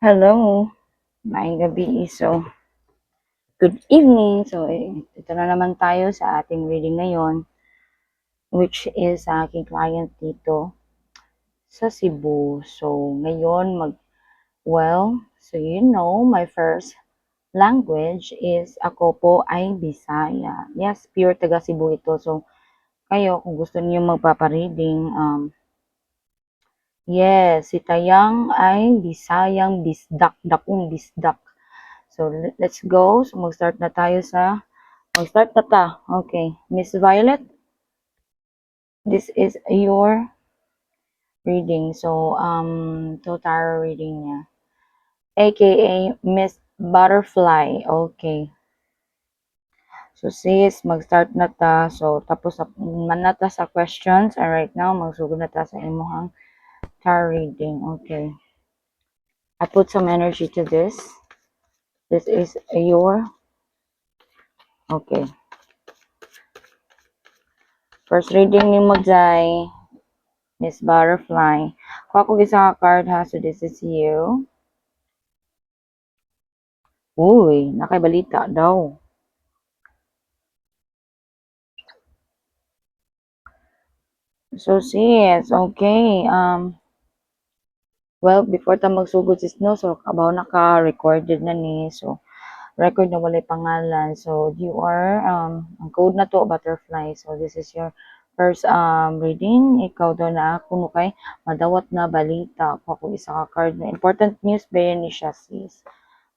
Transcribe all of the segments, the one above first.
Hello, maayong gabi. So, good evening. So, ito na naman tayo sa ating reading ngayon, which is sa aking client dito sa Cebu. So, ngayon, so my first language is ako po ay Bisaya. Yes, pure taga Cebu ito. So, kayo, kung gusto niyo magpapareading, yes, si Tayang ay Bisayang Bisdak, dakong Bisdak. So, let's go. So, mag-start na tayo Start na ta. Okay. Miss Violet, this is your reading. So, tarot reading niya. AKA Miss Butterfly. Okay. So, sis, mag-start na ta. So, tapos man na ta sa questions. And right now, magsugod na ta sa imuhang tarot reading. Okay. I put some energy to this. This is your... Okay. First reading ni mo, Jai. Miss Butterfly. Kuha ko isa ka card ha. So, this is you. Uy, nakaibalita daw. So, sis, okay. Well, before ta magsugod sis, no, so, kabaw naka-recorded na ni. So, record na walay pangalan. So, you are, ang code na to, butterfly. So, this is your first reading. Ikaw daw na ako, no, kay madawat na balita. Ako isa ka card na important news ba yan ni siya, sis?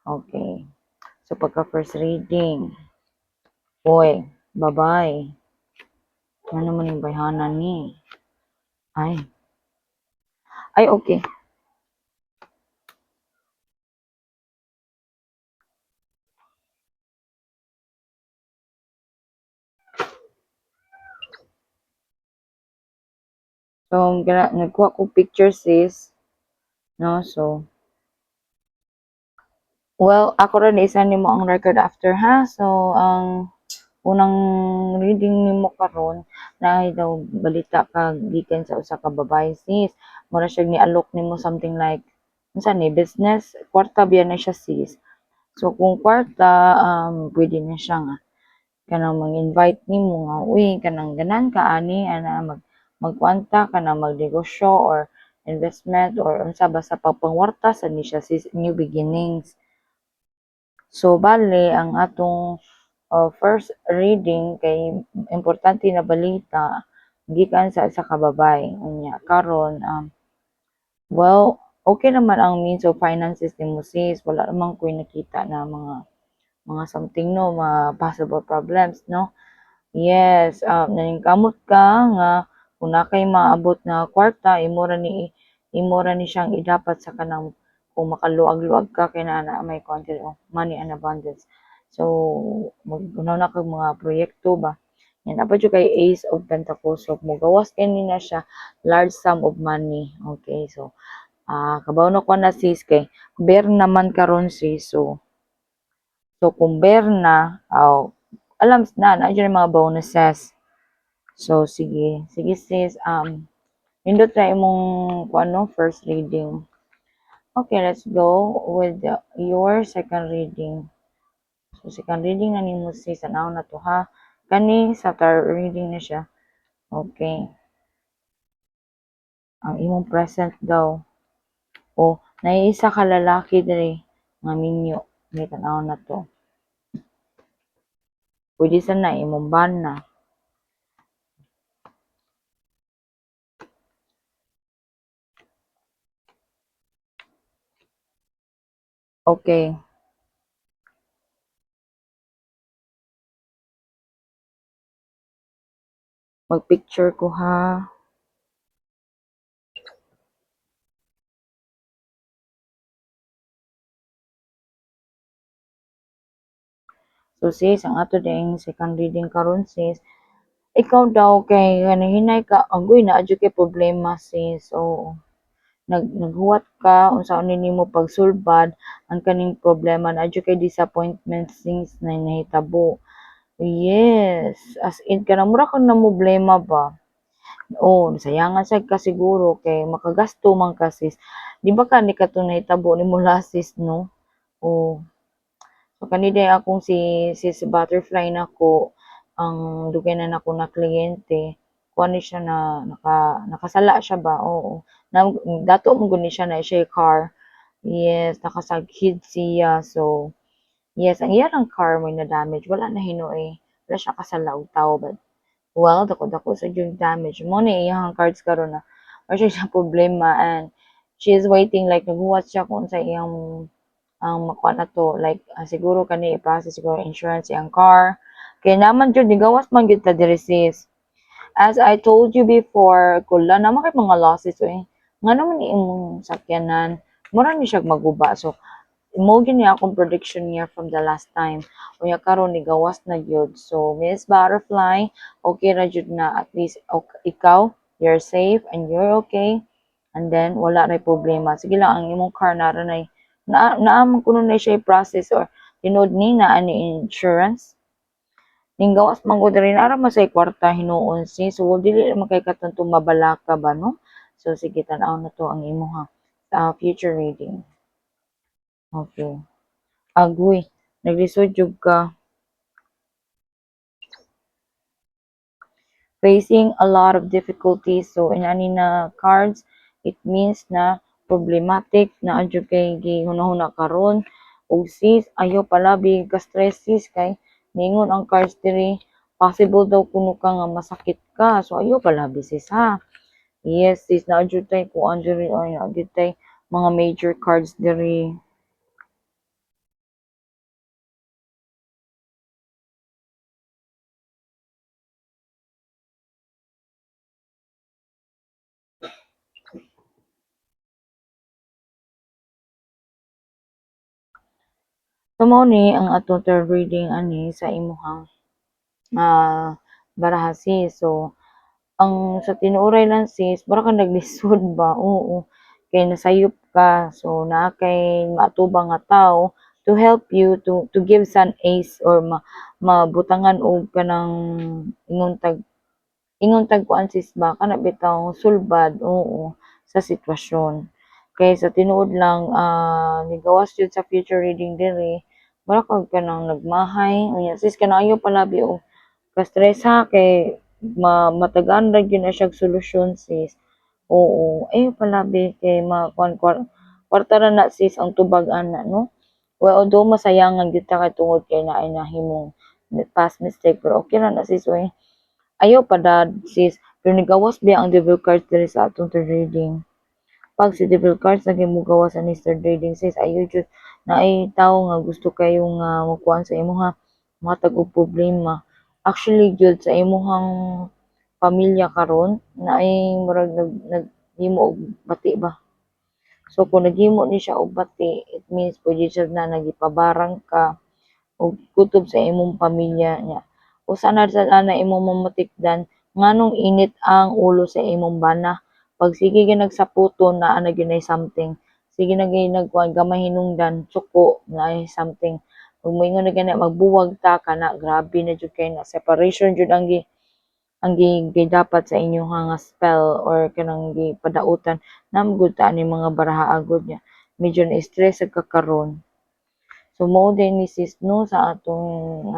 Okay. So, pagka first reading. Boy, bye-bye. Ano naman yung bayhanan ni? Ay. Ay, okay. So, nagkuha ko picture sis. No, so. Well, ako rin isa nimo ang record after ha. So, ang unang reading nimo karon na daw balita kag gikan sa usa ka babae sis. Mura siya ni alok nimo something like unsa ni business, kwarta biya na siya sis. So, kung kwarta, pwede na siya nga kanang mag-invite nimo nga uy kanang ganan ka ani ana magkwanta kanang magnegosyo or investment or unsa basta pagpangwarta sa ni siya sis, new beginnings. So bale ang atong first reading kay importante na balita gikan sa isa ka babae unya karon well okay naman ang means of finances nimo sis, wala namang ko'y nakita na mga something no, mga possible problems no. Yes, naningkamot ka nga kung na kay maabot na kwarta imo ra ni siyang idapat sa kanang kung makaluag-luag ka kay naa may content of money and abundance. So mag-unaw na kag mga proyekto ba. Yan dapat jud kay Ace of Pentacles. So mogawas kay ni na siya large sum of money. Okay, so kabaw na ko na sis kay bear naman karon sis. So kung bear na, alam na nandiyan mga bonuses. So sige, sige sis, nindot na imong ano, first reading. Okay, let's go with your second reading. So second reading na nimo sis, anaw na to ha. Kani sa third reading na siya. Okay. Ang imong present daw. O, naiisa ka lalaki diri nga minyo. May tanaw na to. Pwede sana imong bana. Okay. Mag-picture ko ha. So sis, ang ato ding second reading karon sis, ikaw daw kay hinay ka, agoy na adyo kay problema sis. So naghuwat ka unsaon nimo pagsulbad ang kaning problema na adyo kay disappointment things na nahitabo. Yes, as in kanang mura kang problema ba. Oo, nasayangan sad ka siguro kay makagasto man ka sis. 'Di ba kani kadtong nahitabo nimo last sis 'no? Oo. So kani day akong si Butterfly nako, ang dugay na nako na kliyente, kuha ni siya na nakasala siya ba, oo. Na dato mo gud ni siya na siya car. Yes, nakasagkid siya. So, yes, ang iyang car may na damage. Wala na hinoy. Wala siya kasala og tawo ba. Well, dako-dako sa yung damage. Mo ni iyang cards karon na. Or siya siya problema and she is waiting like naghuwat siya kung sa iyang ang makuha na to like siguro kani i-process siguro insurance iyang car. Kaya naman jud gawas man gyud ta diri sis. As I told you before, kula naman kay mga losses eh. Nga naman ni imong sakyanan, mura ni siya maguba. So, mo gini akong prediction niya from the last time. Unya karon ni gawas na gyud. So, Miss Butterfly, okay ra jud na at least okay, ikaw, you're safe and you're okay. And then wala na problema. Sige lang ang imong car naamang kuno na siya i-process or tinod ni na ani insurance. Ning gawas man gud rin ara masay kwarta hinuon si so dili man kay katong mabalaka ba no. So sige tan-aw na to ang imuha future reading. Okay. Agoy, naglisod jud ka. Facing a lot of difficulties. So in ani na cards, it means na problematic na adyo kay gihunahuna karon ug sis ayo palabi ka stress sis kay ningon ang cards diri possible daw kuno ka nga masakit ka. So ayo palabi sis ha. Yes sis na adyo tay kuan diri ay na adyo tay mga major cards diri. So mao ni ang atong third reading ani sa imuhang ah baraha sis. So ang sa tinuoray lang sis, mura kang naglisod ba, oo. Kay nasayop ka, so naa kay maatubang nga tao to help you to give some ace or mabutangan og kanang ingon tag kuan sis ba kana bitaw sulbad, oo, sa sitwasyon. Kay sa tinuod lang nigawas jud sa future reading diri, mura kag kanang nagmahay, unya sis kanayo palabi og ka-stress ha kay matagaan ra gyud na siyang solusyon sis. Oo, ayaw palabi kay makuan kwarta ra na sis ang tubag ana no. Well, although masayangan gyud ta kay tungod kay naay nahimong past mistake pero okay ra na sis oy. Ayaw padad sis pero nigawas biya ang devil cards diri sa atong third reading. Pag si devil cards lagi mo gawas ani third reading sis ayaw jud naay tawo nga gusto kayo nga magkuan sa imo ha matag og problema. Actually jud sa imuhang pamilya karon naay murag naghimo og bati ba. So kung naghimo ni siya og bati, it means pwede siya na nagipabarang ka og kutob sa imong pamilya niya. Usa na sa ana imong mamatikdan nganong init ang ulo sa imong bana. Pag sige gyud nagsaputon naa na gyud nay something. Sige na gyud nagkuan gamay hinungdan, suko naay something. Ug moingon na gani magbuwag ta kana grabe na jud kay na separation jud ang dapat sa inyong nga spell or kanang gipadautan namgud ta ani mga baraha agud niya. Medyo na-stress sa kakaron. So mao din ni sis no sa atong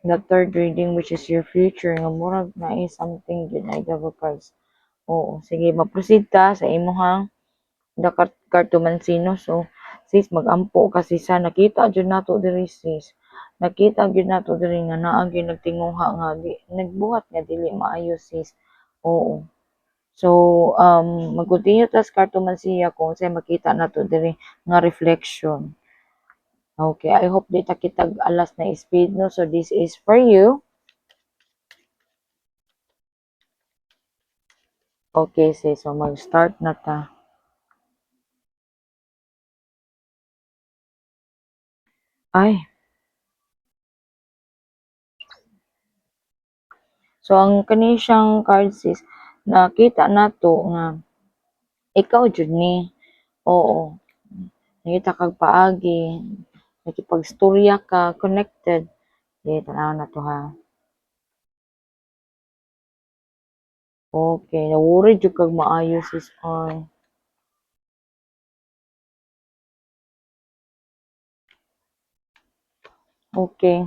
the third reading which is your future nga murag na something gyud na double cards. Oo, sige ma-proceed ta sa imong the cartomancino. So sis magampo kasi sa nakita jud nato diri sis. Nakita gyud nato diri nga naa gyud nagtinguha nga nagbuhat nga dili maayo sis. Oo. So mag-continue ta sa cartomancia kung say makita nato diri nga reflection. Okay, I hope di ta kitag alas na speed no. So this is for you. Okay, sis. So mag-start na ta. Ay, so ang kani siyang card sis, nakita nato nga ikaw jud ni. Oo. Nakita kag paagi, nakipagstorya ka, connected. Okay, tanaw na to ha. Okay, na-worried jud kag maayo sis ay. Okay,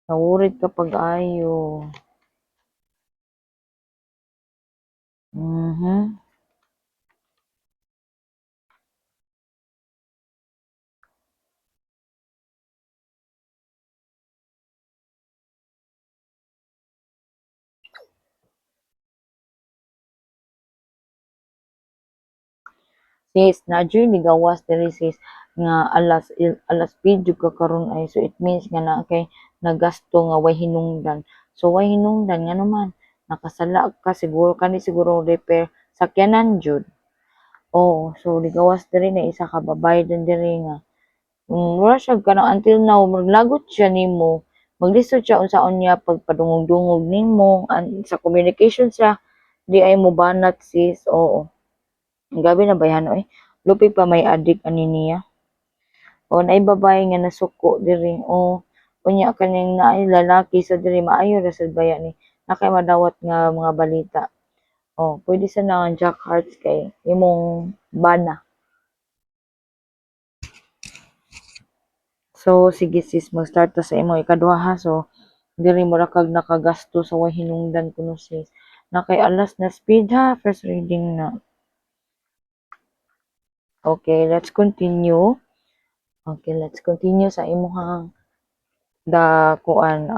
na-worried ka pag-ayo. Mhm. Sis, na jud ni gawas diri sis nga alas pidyo ka karon ay so it means nga na kay nagasto nga way hinungdan. So way hinungdan nga naman nakasala ka siguro kani siguro repair sakyanan jud. Oo, so ligawas diri na isa ka babayad diri nga wala siya kanang until now maglagot siya nimo maglisod siya unsaon niya pagpadungog-dungog nimo sa communication siya di ay mo banat sis oo. Grabe na bayhan oy. Lupi pa may adik ani niya. O naay babae nga nasuko diri. O unya kaning naay lalaki sa diri maayo ra sad baya ni. Nakay madawat nga mga balita. O pwede sa na Jack Hearts kay imong bana. So sige sis mag-start ta sa imong ikaduha ha. So diri mo ra kag nakagasto sa way hinungdan kuno sis. Nakay alas na speed ha first reading na. Okay, let's continue. Okay, let's continue sa imong kuan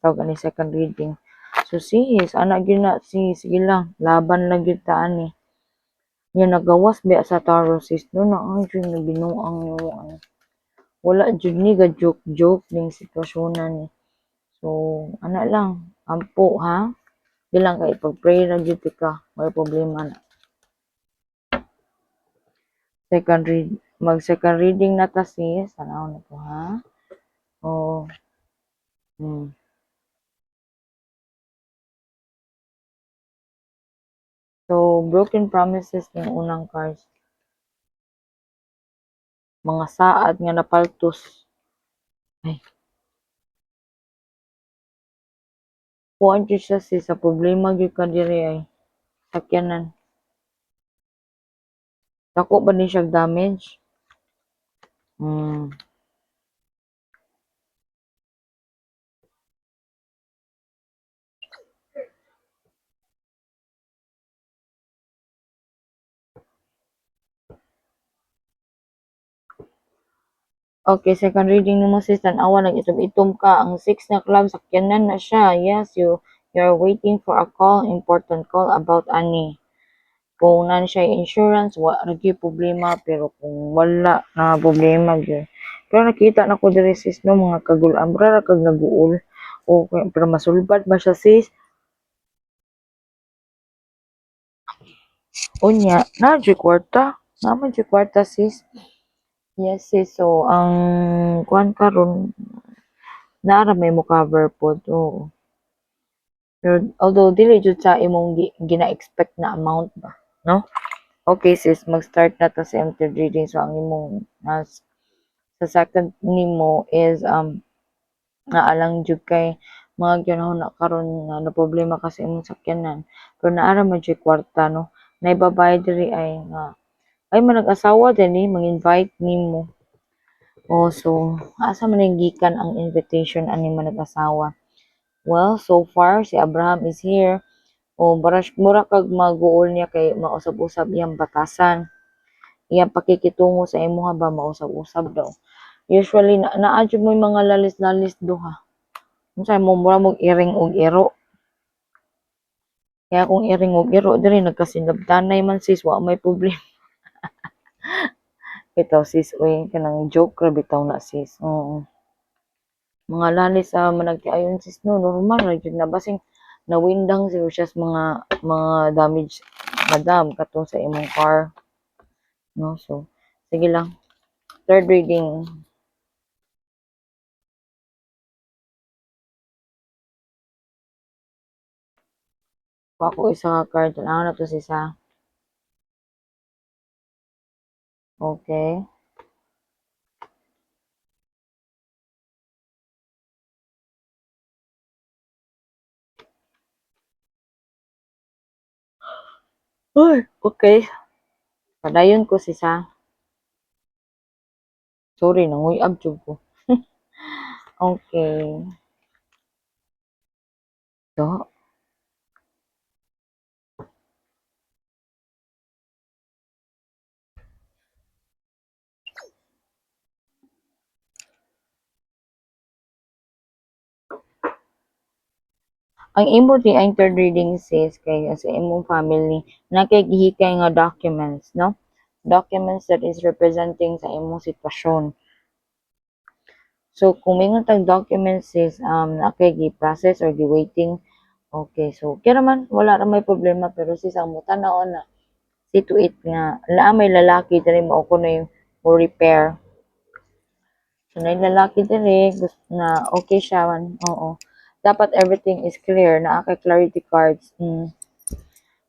tawag ani second reading. So sis, ana gyud na sis, sige lang, laban lang gyud ta ani. Nya nagawas ba sa tarot sis no na ang jud na binuang yo ano. Wala jud ni ga joke-joke ning sitwasyonan ni. So ana lang, ampo ha. Bilang kay pag-pray ra gyud ka, may problema na. Mag second reading na ta sis, tanaw na to ha. Oh, hmm. So, broken promises yung unang cards. Mga saad nga napaltos. Ay, kuan jud siya sis sa problema gyud ka diri ay sakyanan. Dako ba ni siya damage? Hmm. Okay, second reading nimo sis tan-awa nag-itom-itom ka. Ang six na club sakyanan na siya. Yes, you're waiting for a call, important call about ani. Kung nan siya insurance, wa ra gyud problema pero kung wala na problema gyud. Pero nakita na ko diri sis no mga kagul-an ra kag naguol. O pero masulbad ba siya sis? Unya, na jud kwarta. Naman jud kwarta sis. Yes sis. So ang kuan karon naara may mo cover pod. Oo. Pero although dili jud sa imong gina-expect na amount ba, no? Okay sis, mag-start na ta sa empty reading. So ang imong sa second nimo is naalang jud kay mga gyanahon na karon nga na problema kasi imong sakyanan. Pero naara man jud kwarta no. Naibabayad diri ay nga ay manag-asawa dinhi mang-invite nimo. Oh, so asa man ning gikan ang invitation ani manag-asawa? Well, so far si Abraham is here. O mura kag maguol niya kay mausab-usab iyang batasan. Iyang pakikitungo sa imuha ba mausab-usab daw. Usually naa jud mo mga lalis-lalis duha. Unsay mo mura mong iring og iro. Kaya kung iring og iro diri nagkasinabtanay man sis wa may problema. Bitaw sis uy kanang joke ra bitaw na sis. Oo. Mga lalis sa managtiayon sis no normal ra jud na basing nawindang siguro siya sa mga damage madam katong sa imong car no so sige lang third reading pa ako isa ka card tanaw na to sis ha okay Uy, okay. Padayon ko si sa. Sorry, nanguyab jud ko. Okay. So, ang imo di entered reading sis kay sa imong family na kay gihikay nga documents, no? Documents that is representing sa imong sitwasyon. So, kung may tag documents sis, na kay gi-process or gi-waiting, okay. So, kaya naman, wala ra may problema, pero sis, ang muta na see to it nga, naa may lalaki diri mo ko na yung repair. So, na yung lalaki diri, gusto na okay siya, oo. Dapat everything is clear, naa kay clarity cards.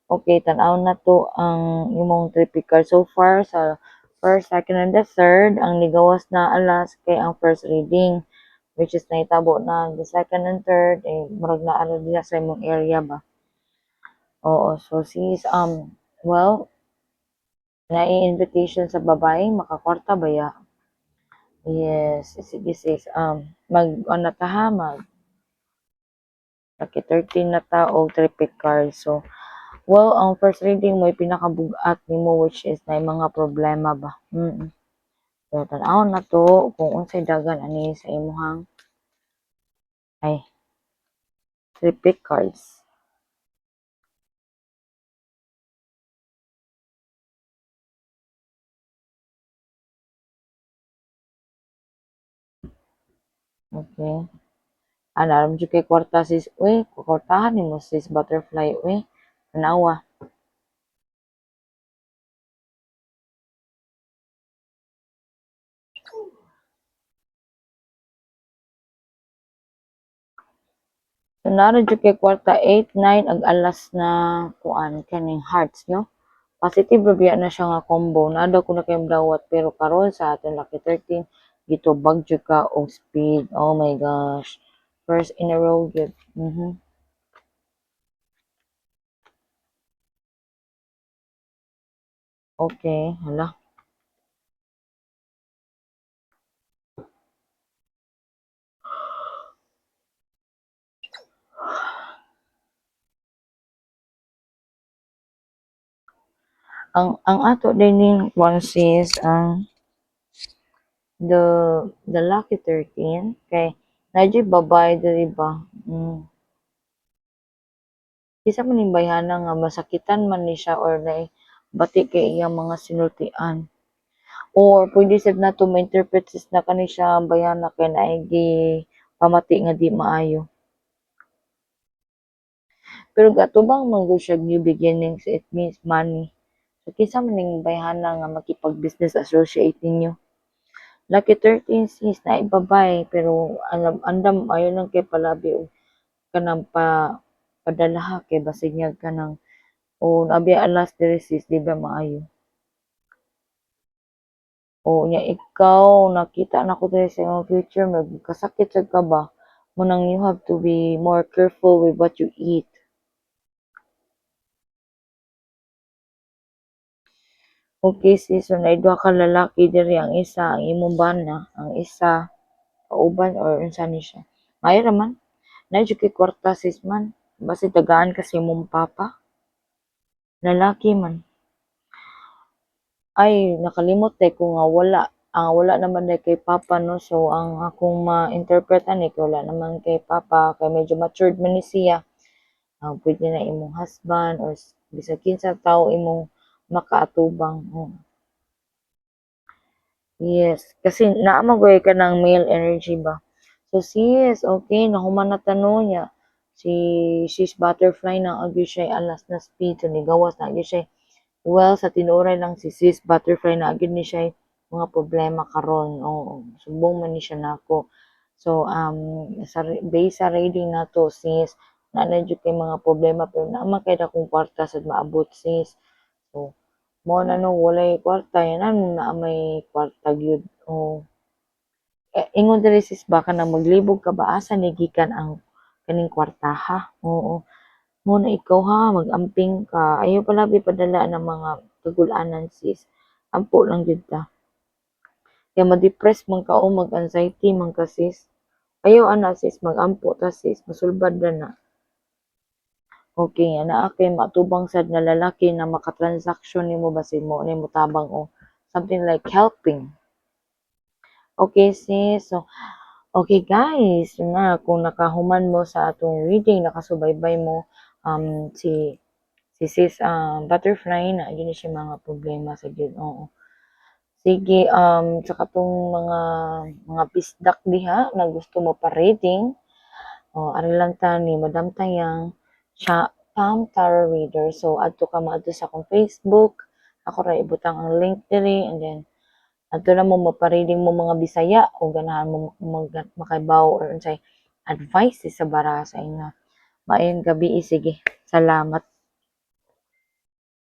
Okay, tanaw na to ang imong tripid card. So far, sa first, second, and the third, ang nigawas na alas kay ang first reading, which is naitabo na the second and third, murag na ano diya sa imong area ba. Oo, so sis, well, invitation sa babae, makakwarta ba ya? Yes, sige sis, ano ta ha, Lucky 13 na ta o tripid card. So, well, ang first reading mo pinakabugat nimo which is na mga problema ba. So, tanaw na to kung unsay dagan ani sa imuhang ay tripid cards. Okay. Alam jud kay kwarta sis. Uy, kwartahan nimo sis butterfly. Uy, tanawa. So, naro jud kay kwarta 8, 9 ag alas na kuan kaning hearts, no? Positive ra biya na siya nga combo. Nado ko na kayong dawat pero karon sa atin lucky 13 gitubag jud ka og speed. Oh my gosh. First in a row gyud. Okay, hala. Ang ato dining one sis ang the lucky 13 kay nadyo babae diri ba. Kisa man ning bayhana nga masakitan man ni siya or bati kay iyang mga sinultian. Or pwede sad nato ma-interpret sis na kani siya bayana kay naay pamati nga di maayo. Pero gatubang man gyud siya new beginnings, it means money. So kinsa man ning bayhana nga makipag-business associate ninyo. Lucky 13 sis na babae pero alam andam ayon lang kay palabi og kanang padalaha kay basig niya kanang o abi alas diri sis di ba maayo. O nya ikaw nakita na ko diri sa imong future magkasakit sad ka ba? Munang you have to be more careful with what you eat. Okay sis, so naidwa ka lalaki diri ang isa ang imong bana, ang isa kauban or unsa ni siya. Maayo raman. Na jud kay kwarta sis man. Basi tagaan kasi imong papa. Lalaki man. Ay, nakalimot ko nga wala. Wala naman na kay papa no. So ang akong ma-interpret ani kay wala naman kay papa kay medyo matured man ni siya. Pwede na imong husband or bisag kinsa tawo imong makaatubang. Yes, kasi naamagoy ka ng male energy ba. So sis, okay, nahuman na tanong niya. Si sis butterfly na agi siya alas na speed so nigawas na agi siya. Well, sa tinuray lang si sis butterfly na agi ni siya mga problema karon. Oo, subong man ni siya nako. So sa base sa reading na to sis, na jud kay mga problema pero naman kay dakong kwarta sad maabot sis. So mao na no walay kwarta yan ano na may kwarta gyud. Oh. Ingon diri sis baka na maglibog ka ba asa ni gikan ang kaning kwartaha. Oo. Muna ikaw ha, mag-amping ka. Ayaw palabi padala ng mga kagulanan sis. Ampo lang jud ta. Kaya ma-depress man ka o mag-anxiety man ka sis. Ayaw ana sis, mag-ampo ta sis. Masulbad na. Okay, ana kay matubang sad na lalaki na makatransaksyon nimo basin mo nimo tabang o something like helping. Okay sis, so okay guys, yun na kung nakahuman mo sa atong reading, nakasubaybay mo si sis butterfly na yun siya mga problema sa gyud. Oo. Sige, sa katong mga bisdak diha na gusto mo pa reading, ari lang ta ni Madam Tayang siya Palm Tarot Reader. So adto ka maadto sa akong Facebook. Ako ra ibutang ang link diri and then adto na mo mapareading mo mga Bisaya kung ganahan mo makaibaw or unsay advice sa bara sa inyo. Maayong gabi, sige. Salamat.